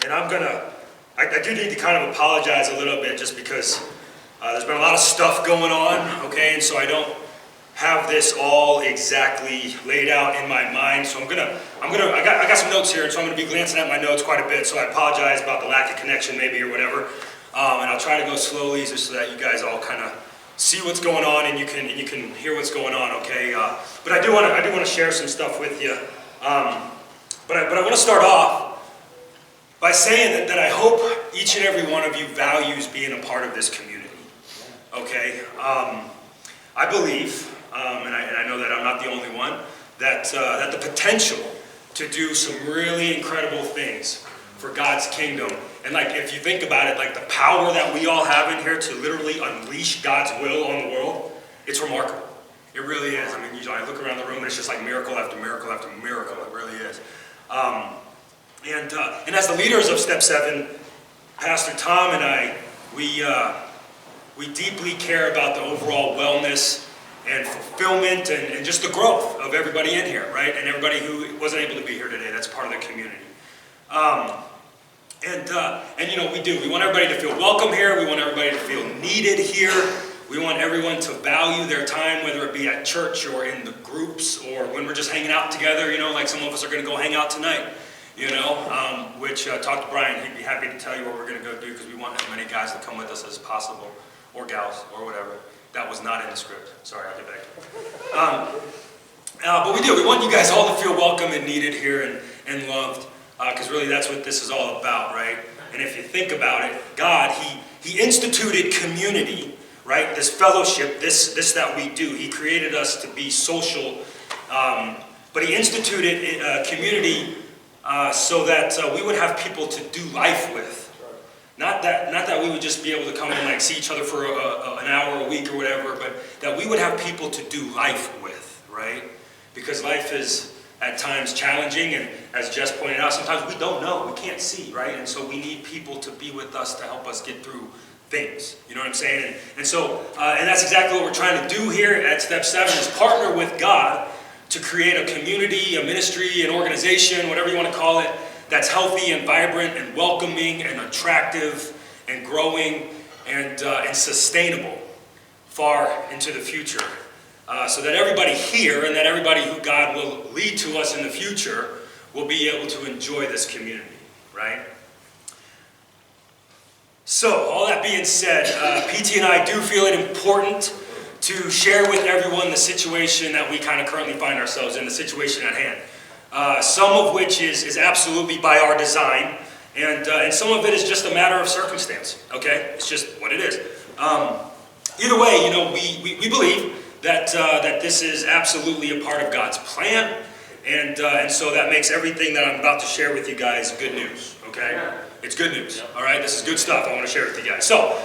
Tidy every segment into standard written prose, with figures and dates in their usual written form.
And I do need to kind of apologize a little bit just because there's been a lot of stuff going on, okay? And so I don't have this all exactly laid out in my mind. So I got some notes here, and so I'm gonna be glancing at my notes quite a bit. So I apologize about the lack of connection maybe or whatever. And I'll try to go slowly just so that you guys all kind of see what's going on and you can hear what's going on, okay? But I do want to share some stuff with you. But I want to start off by saying that I hope each and every one of you values being a part of this community, okay? I believe, and I know that I'm not the only one, that the potential to do some really incredible things for God's kingdom, and like if you think about it, like the power that we all have in here to literally unleash God's will on the world, it's remarkable. It really is. I mean, I look around the room and it's just like miracle after miracle after miracle. It really is. And as the leaders of Step 7, Pastor Tom and I, we deeply care about the overall wellness and fulfillment and just the growth of everybody in here, right? And everybody who wasn't able to be here today, that's part of the community. And you know, we want everybody to feel welcome here. We want everybody to feel needed here. We want everyone to value their time, whether it be at church or in the groups or when we're just hanging out together, you know, like some of us are going to go hang out tonight, you know, which talk to Brian, he'd be happy to tell you what we're going to go do because we want as many guys to come with us as possible, or gals, or whatever. That was not in the script. Sorry, I'll get back. But we want you guys all to feel welcome and needed here and loved. Because really that's what this is all about, right? And if you think about it, God, He instituted community, right? This fellowship, this that we do. He created us to be social, but He instituted community so that we would have people to do life with. Not that we would just be able to come and like see each other for an hour a week or whatever, but that we would have people to do life with, right? Because life is at times challenging, and as Jess pointed out, sometimes we don't know, we can't see, right? And so we need people to be with us to help us get through things, you know what I'm saying? And so that's exactly what we're trying to do here at Step 7, is partner with God to create a community, a ministry, an organization, whatever you want to call it, that's healthy and vibrant and welcoming and attractive and growing and sustainable far into the future. So that everybody here and that everybody who God will lead to us in the future will be able to enjoy this community, right? So, all that being said, PT and I do feel it important to share with everyone the situation that we kind of currently find ourselves in, the situation at hand. Some of which is absolutely by our design, and some of it is just a matter of circumstance, okay? It's just what it is. Either way, you know, we believe that this is absolutely a part of God's plan, and so that makes everything that I'm about to share with you guys good news, okay? It's good news, all right? This is good stuff I want to share with you guys. So,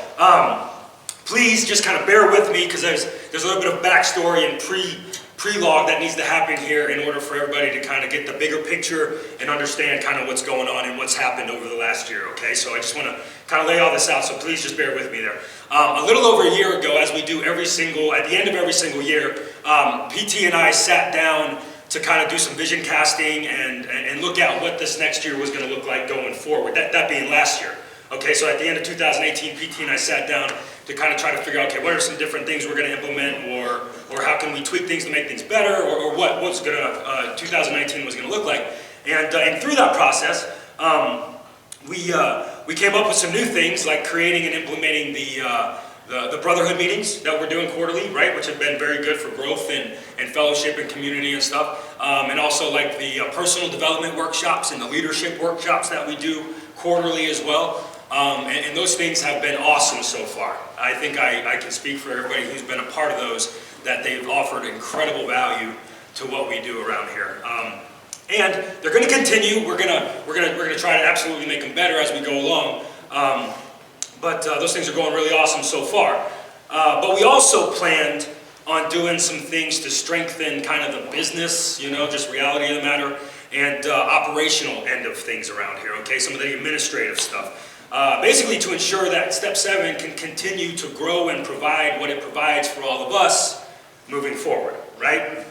please just kind of bear with me because there's a little bit of backstory and prelogue that needs to happen here in order for everybody to kind of get the bigger picture and understand kind of what's going on and what's happened over the last year, okay? So I just want to kind of lay all this out, so please just bear with me there. A little over a year ago, as we do at the end of every single year, PT and I sat down to kind of do some vision casting and look at what this next year was going to look like going forward, that being last year. Okay, so at the end of 2018, PT and I sat down to kind of try to figure out, okay, what are some different things we're going to implement, or how can we tweak things to make things better, or what's going to 2019 was going to look like. And through that process, we came up with some new things like creating and implementing the brotherhood meetings that we're doing quarterly, right, which have been very good for growth and fellowship and community and stuff, and also like the personal development workshops and the leadership workshops that we do quarterly as well. And those things have been awesome so far. I think I can speak for everybody who's been a part of those, that they've offered incredible value to what we do around here. And they're going to continue. We're gonna try to absolutely make them better as we go along. But those things are going really awesome so far. But we also planned on doing some things to strengthen kind of the business, you know, just reality of the matter, and operational end of things around here, okay? Some of the administrative stuff. Basically to ensure that Step 7 can continue to grow and provide what it provides for all of us moving forward, right?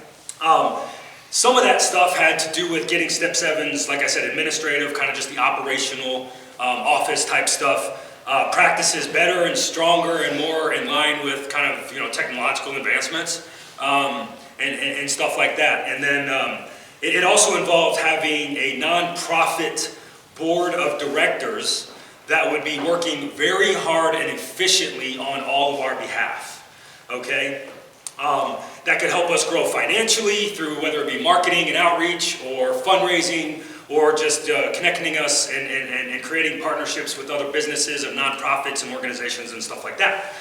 Some of that stuff had to do with getting Step 7's, like I said, administrative, kind of just the operational office type stuff. Practices better and stronger and more in line with kind of technological advancements and stuff like that. And then it also involved having a nonprofit board of directors that would be working very hard and efficiently on all of our behalf. Okay, that could help us grow financially through whether it be marketing and outreach or fundraising, or just connecting us and creating partnerships with other businesses and nonprofits and organizations and stuff like that.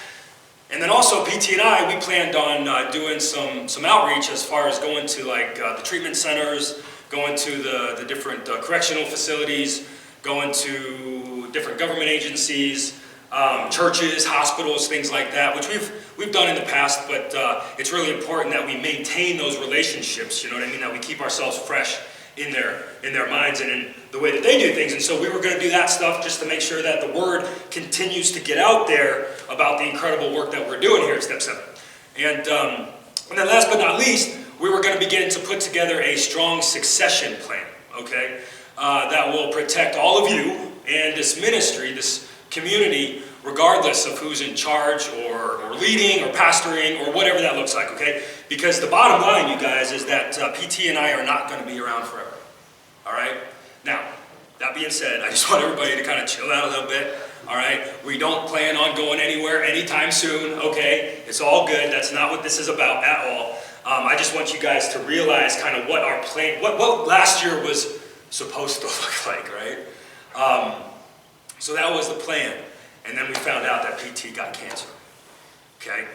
And then also PT and I, we planned on doing some outreach as far as going to like the treatment centers, going to the different correctional facilities, going to different government agencies, churches, hospitals, things like that, which we've done in the past, but it's really important that we maintain those relationships, you know what I mean, that we keep ourselves fresh in their minds and in the way that they do things. And so we were going to do that stuff just to make sure that the word continues to get out there about the incredible work that we're doing here at Step 7. And then last but not least, we were going to begin to put together a strong succession plan, okay, that will protect all of you and this ministry, this community, regardless of who's in charge or leading or pastoring or whatever that looks like, okay? Because the bottom line, you guys, is that PT and I are not going to be around forever, all right? Now, that being said, I just want everybody to kind of chill out a little bit, all right? We don't plan on going anywhere anytime soon, okay? It's all good. That's not what this is about at all. I just want you guys to realize kind of what our plan, what last year was supposed to look like, right? So that was the plan. And then we found out that PT got cancer, okay?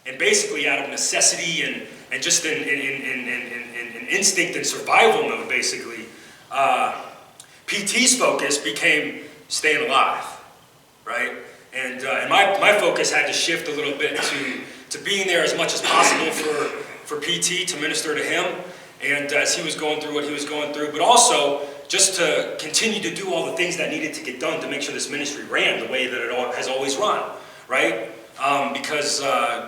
And basically out of necessity and just in instinct and survival mode, basically, PT's focus became staying alive, right? And my focus had to shift a little bit to being there as much as possible for PT, to minister to him, and as he was going through what he was going through, but also just to continue to do all the things that needed to get done to make sure this ministry ran the way that it has always run, right? Because I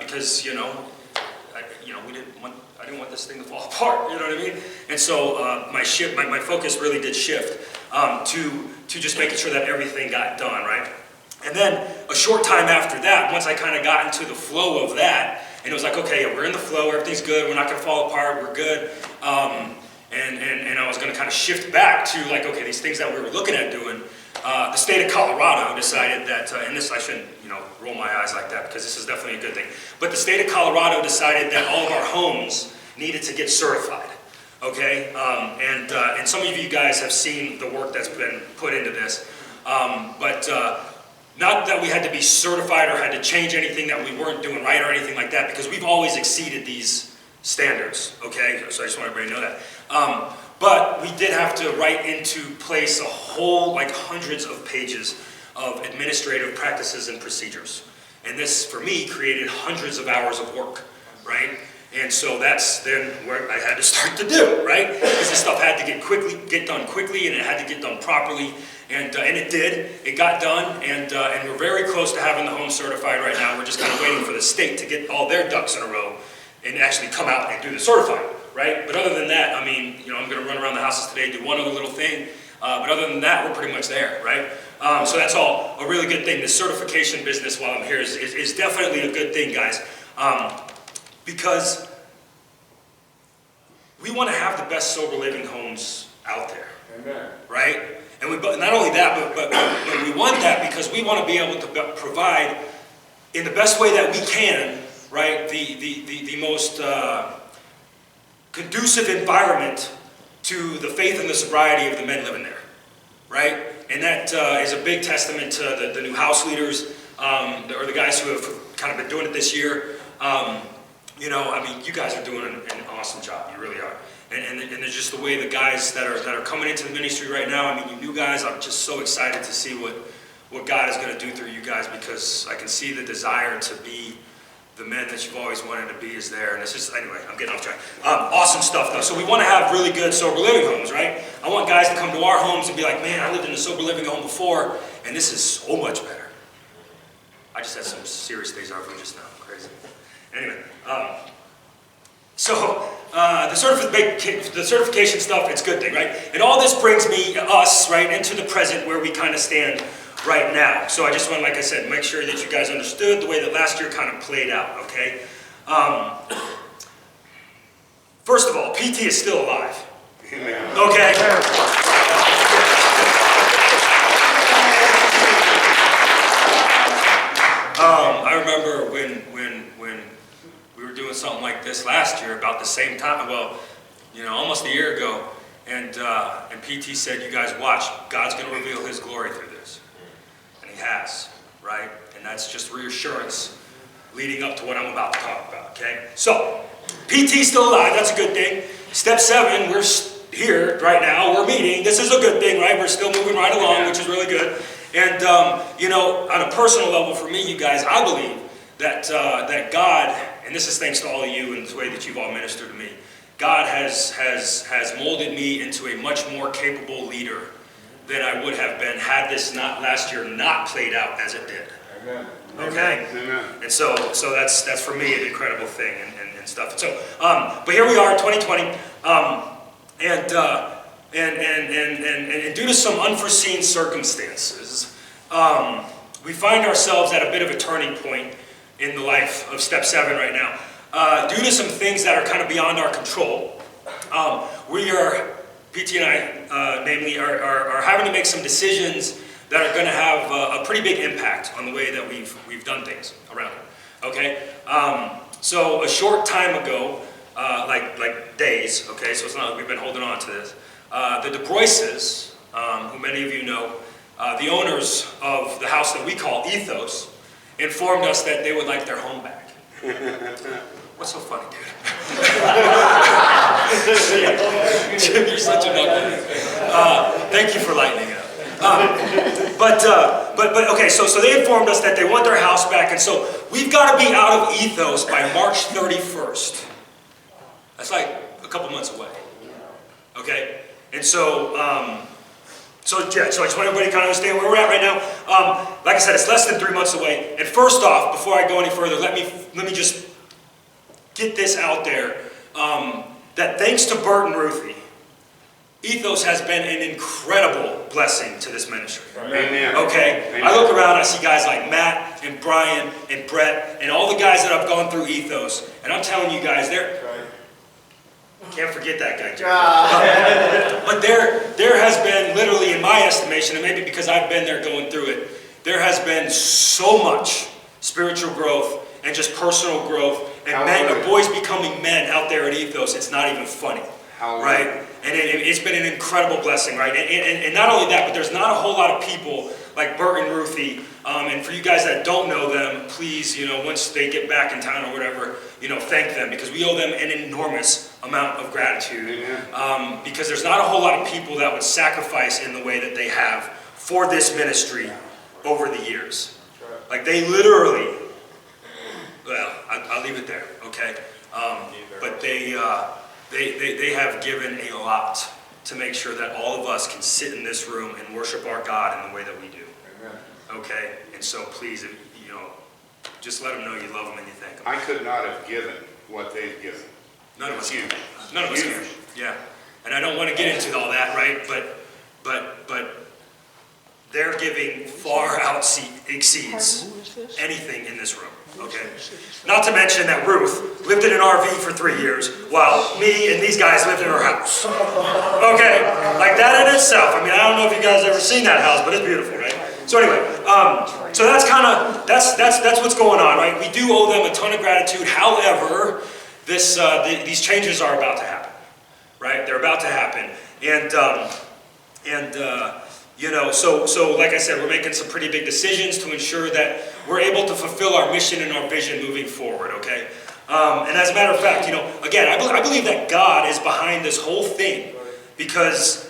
didn't want this thing to fall apart, you know what I mean? And so my focus really did shift to just making sure that everything got done, right? And then a short time after that, once I kind of got into the flow of that, and it was like, okay, we're in the flow, everything's good, we're not going to fall apart, we're good. And I was going to kind of shift back to like, okay, these things that we were looking at doing. The state of Colorado decided that, and this I shouldn't, roll my eyes like that because this is definitely a good thing. But the state of Colorado decided that all of our homes needed to get certified. Okay, and some of you guys have seen the work that's been put into this, but not that we had to be certified or had to change anything that we weren't doing right or anything like that, because we've always exceeded these standards. Okay, so I just want everybody to know that. But we did have to write into place a whole, like hundreds of pages of administrative practices and procedures. And this, for me, created hundreds of hours of work, right? And so that's then where I had to start to do, right? Because this stuff had to get done quickly, and it had to get done properly. And it did. It got done, and we're very close to having the home certified right now. We're just kind of waiting for the state to get all their ducks in a row and actually come out and do the certifying, right? But other than that, I mean, I'm going to run around the houses today, do one other little thing. But other than that, we're pretty much there, right? So that's all a really good thing. The certification business, while I'm here, is definitely a good thing, guys. Because we want to have the best sober living homes out there. Amen. Right? And not only that, but we want that because we want to be able to provide in the best way that we can, right, the most conducive environment to the faith and the sobriety of the men living there, right? And that is a big testament to the new house leaders, or the guys who have kind of been doing it this year. I mean, you guys are doing an awesome job. You really are. And it's just the way the guys that are coming into the ministry right now, I mean, you new guys, I'm just so excited to see what God is going to do through you guys, because I can see the desire to be the men that you've always wanted to be is there. And it's just, anyway, I'm getting off track. Awesome stuff, though. So we want to have really good sober living homes, right? I want guys to come to our homes and be like, man, I lived in a sober living home before, and this is so much better. I just had some serious deja vu just now. Crazy. Anyway, So the certification stuff, it's a good thing, right? And all this brings us, right, into the present where we kind of stand right now. So I just want, like I said, make sure that you guys understood the way that last year kind of played out, okay? First of all, PT is still alive, okay? I remember when we were doing something like this last year about the same time, well, almost a year ago, and PT said, you guys watch, God's going to reveal his glory through this. And he has, right? And that's just reassurance leading up to what I'm about to talk about, okay? So, PT's still alive, that's a good thing. Step 7, we're here right now, we're meeting, this is a good thing, right? We're still moving right along, which is really good. And, on a personal level for me, you guys, I believe that God, and this is thanks to all of you and the way that you've all ministered to me, God has molded me into a much more capable leader than I would have been had this last year not played out as it did. Amen. Okay? Amen. And so that's for me an incredible thing and stuff. And so, but here we are, 2020, and due to some unforeseen circumstances, we find ourselves at a bit of a turning point in the life of Step 7 right now. Due to some things that are kind of beyond our control, we are, PT and I, namely, are having to make some decisions that are going to have a pretty big impact on the way that we've done things around here. Okay? So a short time ago, like days, okay, so it's not like we've been holding on to this, the De Broyces, who many of you know, the owners of the house that we call Ethos, informed us that they would like their home back. What's so funny, dude? Jim, you're such a knucklehead. Thank you for lightening it up. But okay, so they informed us that they want their house back, and so we've got to be out of Ethos by March 31st. That's like a couple months away. Okay? And so I just want everybody to kind of understand where we're at right now. Like I said, it's less than 3 months away. And first off, before I go any further, let me just get this out there. That thanks to Bert and Ruthie, Ethos has been an incredible blessing to this ministry. Amen. Okay? Amen. I look around, I see guys like Matt and Brian and Brett and all the guys that have gone through Ethos. And I'm telling you guys, can't forget that guy, Jerry. But there has been, literally, in my estimation, and maybe because I've been there going through it, there has been so much spiritual growth and just personal growth, and men, boys becoming men out there at Ethos. It's not even funny, right? And it's been an incredible blessing, right? And not only that, but there's not a whole lot of people like Bert and Ruthie. And for you guys that don't know them, please, once they get back in town or whatever, thank them, because we owe them an enormous amount of gratitude. Because there's not a whole lot of people that would sacrifice in the way that they have for this ministry over the years. Like they literally, well, I'll leave it there, okay? But they have given a lot to make sure that all of us can sit in this room and worship our God in the way that we do. Okay? And so please, just let them know you love them and you thank them. I could not have given what they've given. None of us can. None of us can. Yeah. And I don't want to get into all that, right? But their giving far exceeds anything in this room. Okay? Not to mention that Ruth lived in an RV for 3 years while me and these guys lived in her house. Okay? Like that in itself. I mean, I don't know if you guys ever seen that house, but it's beautiful, right? So anyway, so that's kind of, that's what's going on, right? We do owe them a ton of gratitude. However, these changes are about to happen, right? They're about to happen. So like I said, we're making some pretty big decisions to ensure that we're able to fulfill our mission and our vision moving forward, okay? And as a matter of fact, again, I believe that God is behind this whole thing, because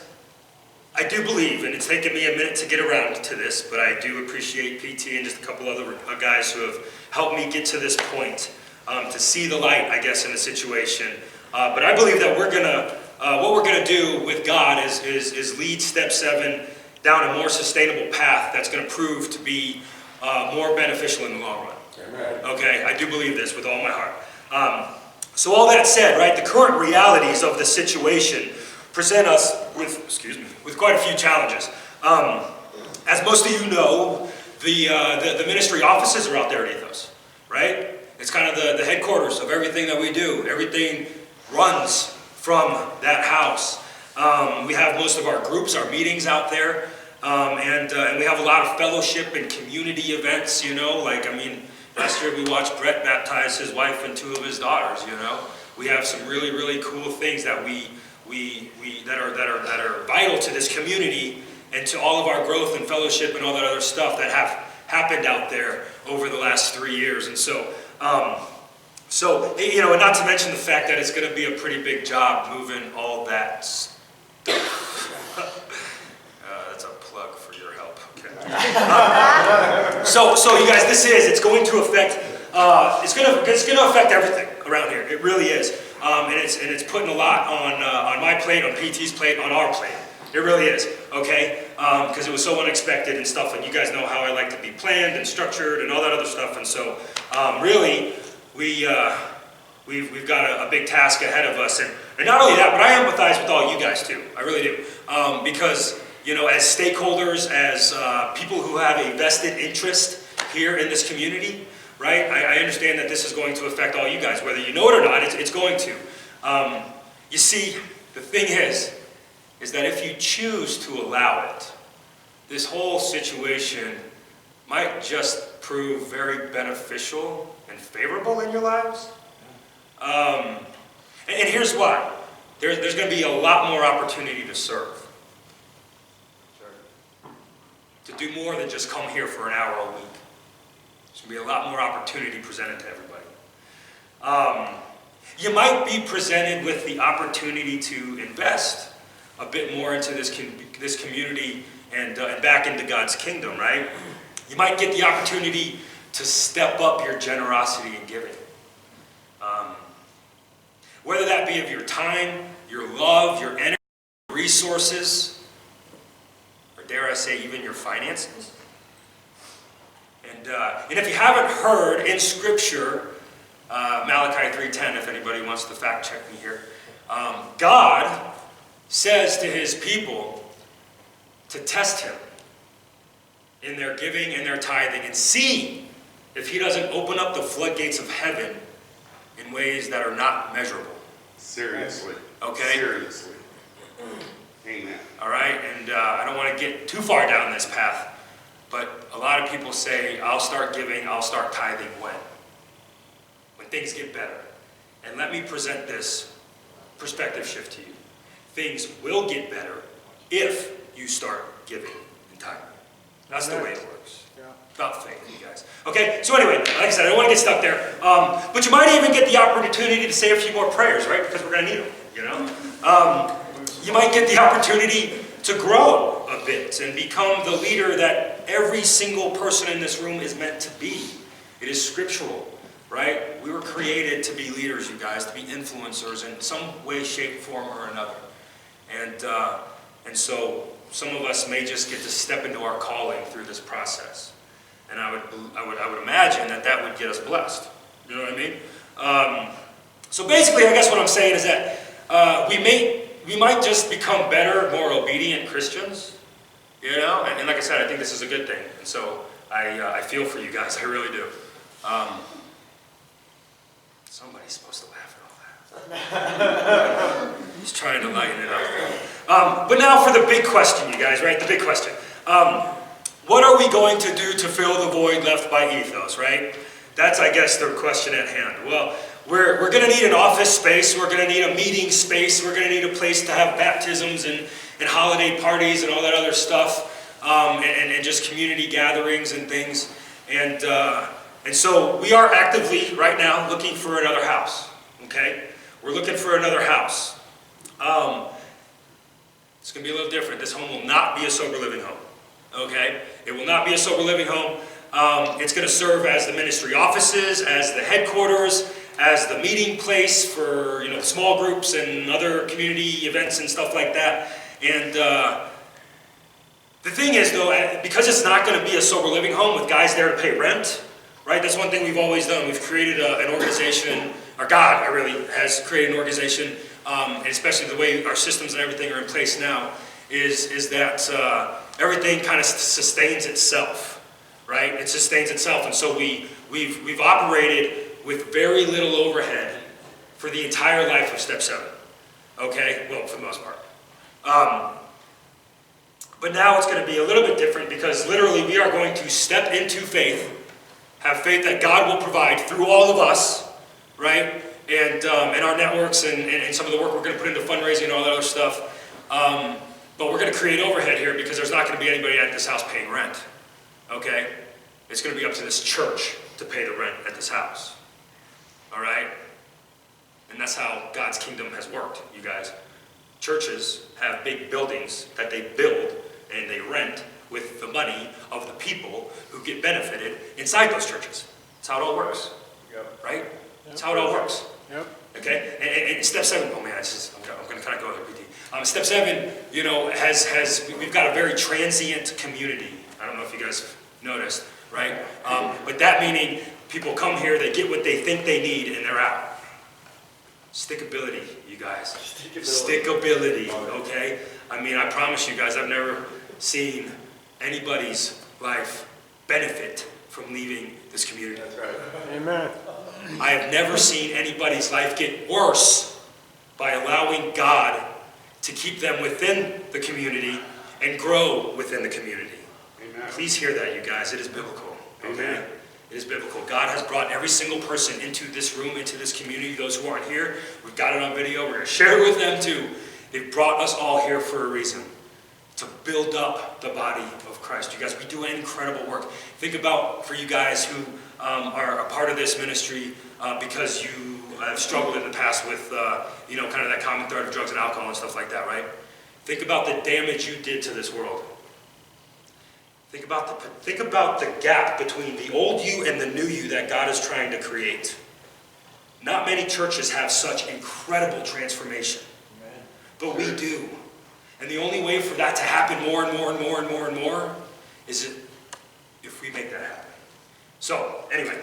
I do believe, and it's taken me a minute to get around to this, but I do appreciate PT and just a couple other guys who have helped me get to this point, to see the light, I guess, in the situation. But I believe that what we're gonna do with God is lead Step 7 down a more sustainable path that's going to prove to be more beneficial in the long run. Okay, I do believe this with all my heart. So all that said, right, the current realities of the situation present us with quite a few challenges. As most of you know, the ministry offices are out there at Ethos, right? It's kind of the headquarters of everything that we do. Everything runs from that house. We have most of our groups, our meetings out there, and we have a lot of fellowship and community events, last year we watched Brett baptize his wife and 2 of his daughters, We have some really, really cool things that that are vital to this community and to all of our growth and fellowship and all that other stuff that have happened out there over the last 3 years. And and not to mention the fact that it's going to be a pretty big job moving all that stuff. That's a plug for your help. Okay. So you guys, it's going to affect, it's going to affect everything around here. It really is. And it's putting a lot on my plate, on PT's plate, on our plate. It really is, okay? Because it was so unexpected and stuff, and you guys know how I like to be planned and structured and all that other stuff. And so, really, we've got a big task ahead of us. And not only that, but I empathize with all you guys too. I really do. Because, as stakeholders, as people who have a vested interest here in this community, right? I understand that this is going to affect all you guys, whether you know it or not. It's going to. You see, the thing is that if you choose to allow it, this whole situation might just prove very beneficial and favorable in your lives. And here's why. There's going to be a lot more opportunity to serve. To do more than just come here for an hour a week. There's going to be a lot more opportunity presented to everybody. You might be presented with the opportunity to invest a bit more into this community and back into God's kingdom, right? You might get the opportunity to step up your generosity and giving. Whether that be of your time, your love, your energy, resources, or dare I say even your finances. And if you haven't heard in Scripture, Malachi 3:10, if anybody wants to fact check me here, God says to his people to test him in their giving and their tithing and see if he doesn't open up the floodgates of heaven in ways that are not measurable. Seriously. Okay? Seriously. Amen. All right? And I don't want to get too far down this path, but a lot of people say, I'll start giving, I'll start tithing when? When things get better. And let me present this perspective shift to you. Things will get better if you start giving and tithing. That's the way it works. Yeah. About faith, you guys. Okay, so anyway, like I said, I don't want to get stuck there. But you might even get the opportunity to say a few more prayers, right? Because we're going to need them, You might get the opportunity to grow a bit and become the leader that every single person in this room is meant to be. It is scriptural, right? We were created to be leaders, you guys, to be influencers in some way, shape, form, or another. And so some of us may just get to step into our calling through this process. And I would imagine that would get us blessed. You know what I mean? So basically, I guess what I'm saying is that we might just become better, more obedient Christians. And like I said, I think this is a good thing. And so I feel for you guys. I really do. Somebody's supposed to laugh at all that. He's trying to lighten it up. But now for the big question, you guys, right? The big question. What are we going to do to fill the void left by Ethos, right? That's, I guess, the question at hand. Well, we're going to need an office space. We're going to need a meeting space. We're going to need a place to have baptisms and holiday parties and all that other stuff, and just community gatherings and things. And so we are actively, right now, looking for another house, okay? We're looking for another house. It's going to be a little different. This home will not be a sober living home, okay? It will not be a sober living home. It's going to serve as the ministry offices, as the headquarters, as the meeting place for small groups and other community events and stuff like that. And the thing is, though, because it's not going to be a sober living home with guys there to pay rent, right? That's one thing we've always done. We've created an organization, or God really has created an organization, and especially the way our systems and everything are in place now, is that everything kind of sustains itself, right? It sustains itself, and so we've operated with very little overhead for the entire life of Step 7, okay? Well, for the most part. But now it's going to be a little bit different because literally we are going to step into faith, have faith that God will provide through all of us, right? And our networks and some of the work we're going to put into fundraising and all that other stuff. But we're going to create overhead here because there's not going to be anybody at this house paying rent, okay? It's going to be up to this church to pay the rent at this house, all right? And that's how God's kingdom has worked, you guys. Churches have big buildings that they build and they rent with the money of the people who get benefited inside those churches. That's how it all works, right? That's how it all works. Yep. Okay, and Step 7. Oh man, I'm going to kind of go there, PT. Step 7, you know, we've got a very transient community. I don't know if you guys noticed, right? But that meaning people come here, they get what they think they need, and they're out. Stickability, you guys. Stickability, okay? I mean, I promise you guys, I've never seen anybody's life benefit from leaving this community. That's right. Amen. I have never seen anybody's life get worse by allowing God to keep them within the community and grow within the community. Amen. Please hear that, you guys. It is biblical. Okay? Amen. It is biblical. God has brought every single person into this room, into this community. Those who aren't here, we've got it on video. We're going to share it with them too. They've brought us all here for a reason. To build up the body of Christ. You guys, we do incredible work. Think about, for you guys who are a part of this ministry because you have struggled in the past with, you know, kind of that common thread of drugs and alcohol and stuff like that, right? Think about the damage you did to this world. Think about the gap between the old you and the new you that God is trying to create. Not many churches have such incredible transformation, but we do. And the only way for that to happen more and more and more and more and more is if we make that happen. So, anyway,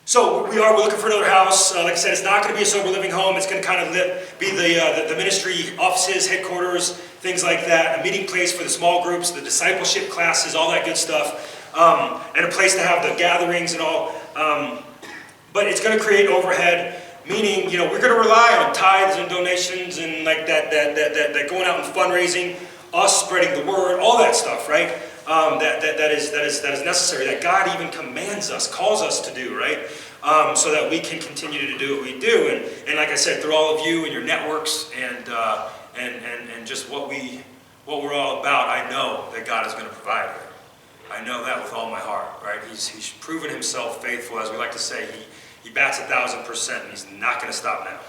so we're looking for another house. Like I said, it's not going to be a sober living home. It's going to kind of be the ministry offices, headquarters, things like that. A meeting place for the small groups, the discipleship classes, all that good stuff. And a place to have the gatherings and all. But it's going to create overhead. Meaning, you know, we're going to rely on tithes and donations and like that going out and fundraising, us spreading the word, all that stuff, right? That is necessary. That God even commands us, calls us to do, right? So that we can continue to do what we do, and like I said, through all of you and your networks and just what we're all about, I know that God is going to provide. I know that with all my heart, right? He's proven himself faithful, as we like to say. He bats 1,000%, and he's not going to stop now.